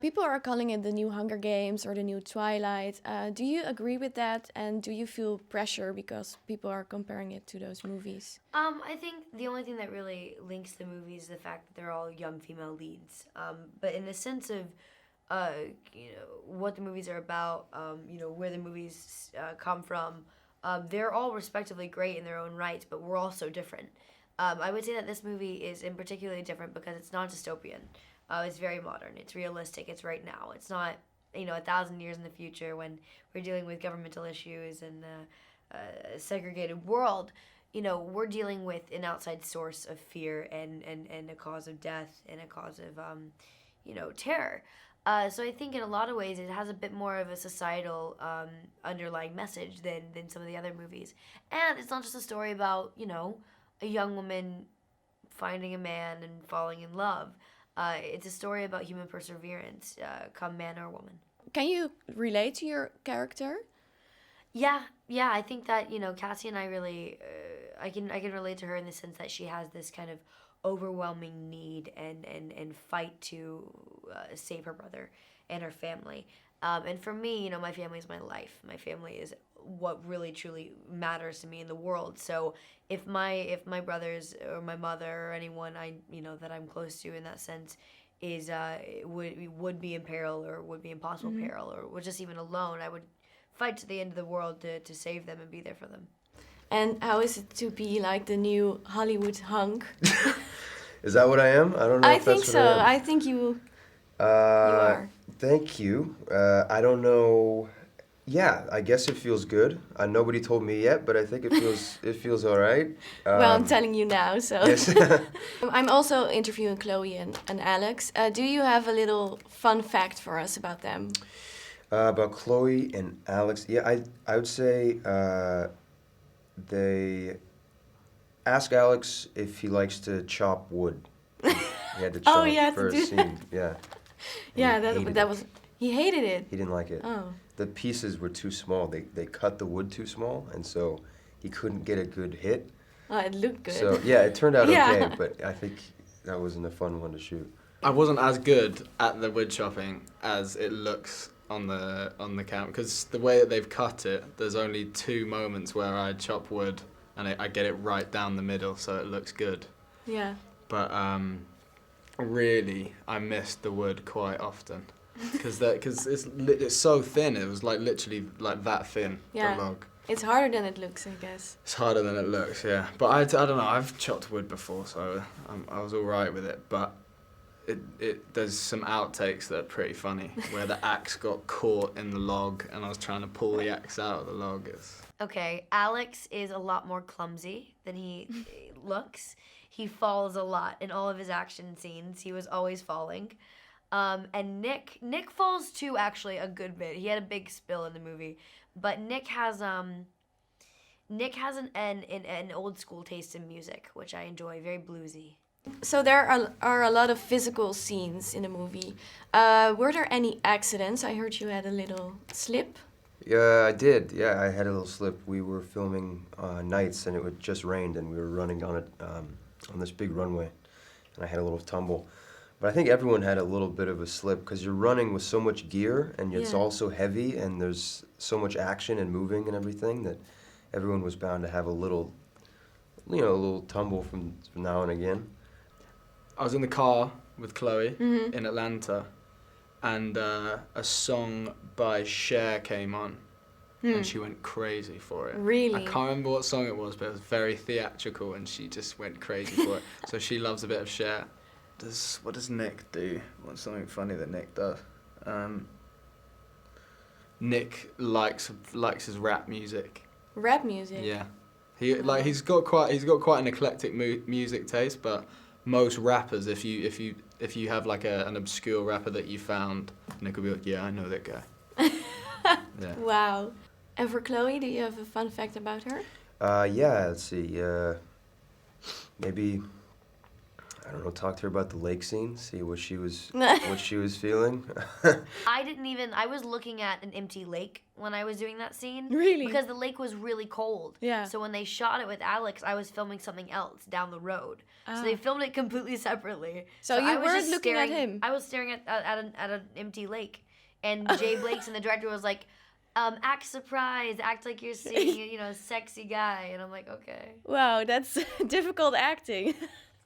People are calling it the new Hunger Games or the new Twilight. Do you agree with that? And do you feel pressure because people are comparing it to those movies? I think the only thing that really links the movies is the fact that they're all young female leads. But in the sense of, uh, what the movies are about, where the movies come from, they're all respectively great in their own right, but we're all so different. I would say that this movie is in particularly different because it's not dystopian. It's very modern. It's realistic. It's right now. It's not, 1,000 years in the future when we're dealing with governmental issues and a segregated world. We're dealing with an outside source of fear and a cause of death and a cause of, terror. So I think in a lot of ways it has a bit more of a societal underlying message than some of the other movies. And it's not just a story about, a young woman finding a man and falling in love. It's a story about human perseverance, come man or woman. Can you relate to your character? Yeah, I think that Cassie and I really, I can relate to her in the sense that she has this kind of overwhelming need and fight to save her brother and her family. And for me, my family is my life. My family is what really truly matters to me in the world. So if my brothers or my mother or anyone that I'm close to in that sense is would be in peril or would be in possible peril or was just even alone, I would fight to the end of the world to save them and be there for them. And how is it to be like the new Hollywood hunk? Is that what I am? I don't know. I if think that's so. what I am. I think you are. Thank you. I don't know. Yeah, I guess it feels good. Nobody told me yet, but I think it feels all right. Well, I'm telling you now, so. Yes. I'm also interviewing Chloe and Alex. Do you have a little fun fact for us about them? About Chloe and Alex, yeah, I would say they ask Alex if he likes to chop wood. He had to chop for a scene. Yeah. Yeah, And that was. He hated it. he didn't like it. Oh. The pieces were too small. They cut the wood too small, and so he couldn't get a good hit. Oh, it looked good. So yeah, it turned out Yeah. okay, but I think that wasn't a fun one to shoot. I wasn't as good at the wood chopping as it looks on the camera, because the way that they've cut it, there's only 2 moments where I chop wood and I get it right down the middle, so it looks good. Yeah. But really, I missed the wood quite often because it's so thin. It was like literally like that thin. Yeah. The log. It's harder than it looks, I guess. It's harder than it looks, yeah. But I don't know. I've chopped wood before, so I was all right with it. But there's some outtakes that are pretty funny, where the axe got caught in the log, and I was trying to pull the axe out of the log. Okay, Alex is a lot more clumsy than he looks. He falls a lot in all of his action scenes. He was always falling. And Nick falls too, actually, a good bit. He had a big spill in the movie. But Nick has an old school taste in music, which I enjoy, very bluesy. So there are a lot of physical scenes in the movie. Were there any accidents? I heard you had a little slip. Yeah, I did. Yeah, I had a little slip. We were filming nights, and it had just rained, and we were running on it on this big runway, and I had a little tumble. But I think everyone had a little bit of a slip because you're running with so much gear, and it's all so heavy, and there's so much action and moving and everything that everyone was bound to have a little tumble from now and again. I was in the car with Chloe in Atlanta, and a song by Cher came on, and she went crazy for it. Really? I can't remember what song it was, but it was very theatrical, and she just went crazy for it. So she loves a bit of Cher. What does Nick do? What's something funny that Nick does? Nick likes his rap music. Rap music? Yeah, he's got quite an eclectic music taste, but most rappers, if you have like an obscure rapper that you found, Nick will be like, yeah, I know that guy. Yeah. Wow. And for Chloe, do you have a fun fact about her? Yeah, let's see. Maybe, I I don't know, talk to her about the lake scene, see what she was feeling. I was looking at an empty lake when I was doing that scene. Really? Because the lake was really cold. Yeah. So when they shot it with Alex, I was filming something else down the road. Ah. So they filmed it completely separately. So you I was weren't just looking at staring- him? I was staring at an empty lake. And Jay Blakeson, the director, was like, act surprised, act like you're seeing, a sexy guy. And I'm like, okay. Wow, that's difficult acting.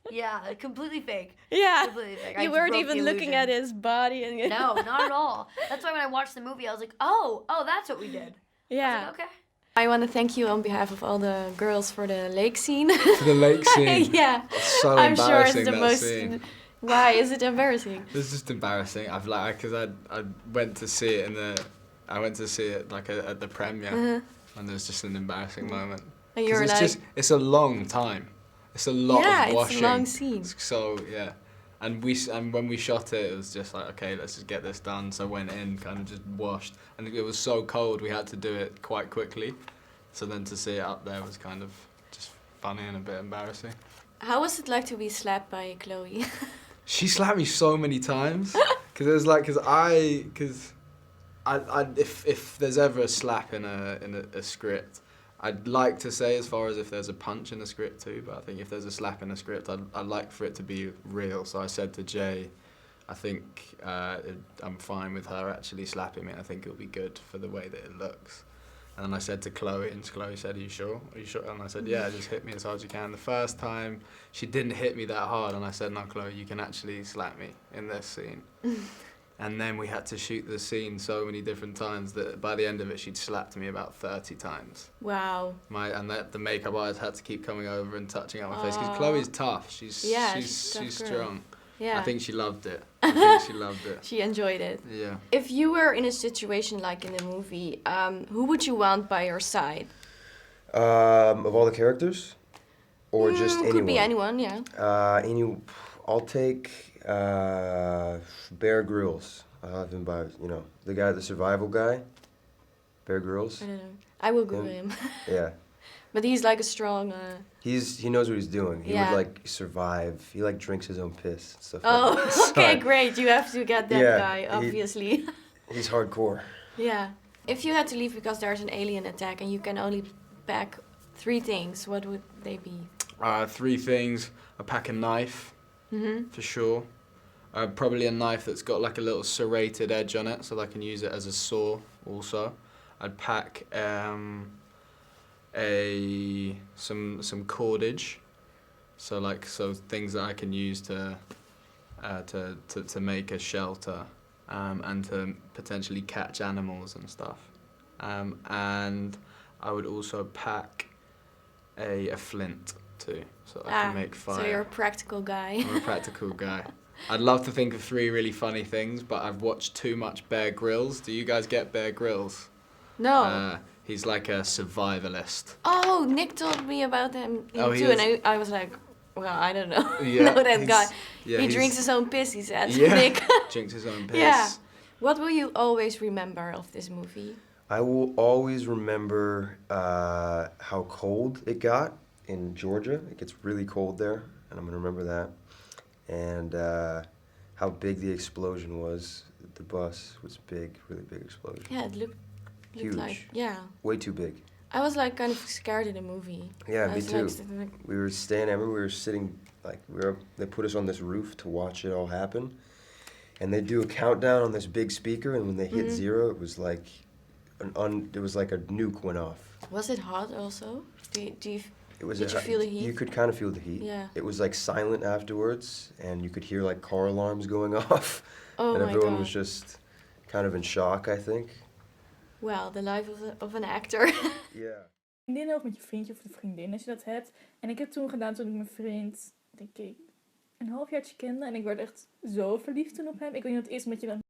Yeah, completely fake. Yeah. Completely fake. I You just weren't broke the even looking at illusion. his body. And No, not at all. That's why when I watched the movie, I was like, oh, that's what we did. I Yeah. was like, okay. I want to thank you on behalf of all the girls for the lake scene. For the lake scene. Yeah. It's so I'm sure it's embarrassing, the that most. scene. Why is it embarrassing? It's just embarrassing. Because I went to see it like at the premiere, and there's just an embarrassing moment. And 'Cause you're like, it's a long time. It's a lot yeah, of washing. it's a long scene. So yeah, and when we shot it, it was just like, okay, let's just get this done. So I went in, kind of just washed, and it was so cold we had to do it quite quickly. So then to see it up there was kind of just funny and a bit embarrassing. How was it like to be slapped by Chloe? She slapped me so many times because it was like if there's ever a slap in a script, I'd like to say as far as if there's a punch in the script too, but I think if there's a slap in a script, I'd like for it to be real. So I said to Jay, I think I'm fine with her actually slapping me. I think it'll be good for the way that it looks. And then I said to Chloe, and Chloe said, are you sure? Are you sure? And I said, yeah, just hit me as hard as you can. The first time, she didn't hit me that hard, and I said, no, Chloe, you can actually slap me in this scene. And then we had to shoot the scene so many different times that by the end of it, she'd slapped me about 30 times. Wow. The makeup artist had to keep coming over and touching up my face, because Aw. Chloe's tough. She's tough girl. strong. Yeah. I think she loved it. I think she loved it. She enjoyed it. Yeah. If you were in a situation like in the movie, who would you want by your side? Of all the characters? Or just anyone? Could be anyone, yeah. I'll take Bear Grylls. I'll have him by, the guy, the survival guy. Bear Grylls. I don't know. I will Google him. Yeah. But he's like a strong... He knows what he's doing. He Yeah. would survive. He drinks his own piss and stuff Oh, like that. okay, great. You have to get that Yeah, guy, obviously. He's hardcore. Yeah. If you had to leave because there's an alien attack and you can only pack 3 things, what would they be? 3 things. I pack a knife, for sure. Probably a knife that's got like a little serrated edge on it, so I can use it as a saw also. I'd pack some cordage, so things that I can use to make a shelter, and to potentially catch animals and stuff. And I would also pack a flint too, so I can make fire. So you're a practical guy. I'm a practical guy. I'd love to think of 3 really funny things, but I've watched too much Bear Grylls. Do you guys get Bear Grylls? No. He's like a survivalist. Oh, Nick told me about him Oh, he too, is? and I was like, well, I don't know. Yeah, know that guy. yeah, he he's- drinks his own piss, he said. Yeah, Nick. drinks his own piss. Yeah. What will you always remember of this movie? I will always remember how cold it got in Georgia. It gets really cold there, and I'm going to remember that. And how big the explosion was. The bus was big, really big explosion. Yeah, it looked Huge. like, yeah. Way too big. I was like kind of scared in the movie. Yeah, I me was, too. like, sitting like, We were sitting, they put us on this roof to watch it all happen. And they do a countdown on this big speaker, and when they hit 0, it was like it was like a nuke went off. was it hot also? Do you Did you feel the heat? You could kind of feel the heat. Yeah. It was silent afterwards, and you could hear car alarms going off. Oh and my everyone God. was just kind of in shock, I think. Well, the life of an actor. Yeah. Vriendinnen of met je vriendje of de vriendin als je dat hebt. En ik heb toen gedaan toen ik mijn vriend, denk ik, een halfjaartje kende. En ik werd echt zo verliefd toen op hem. Ik weet niet wat het is met je dan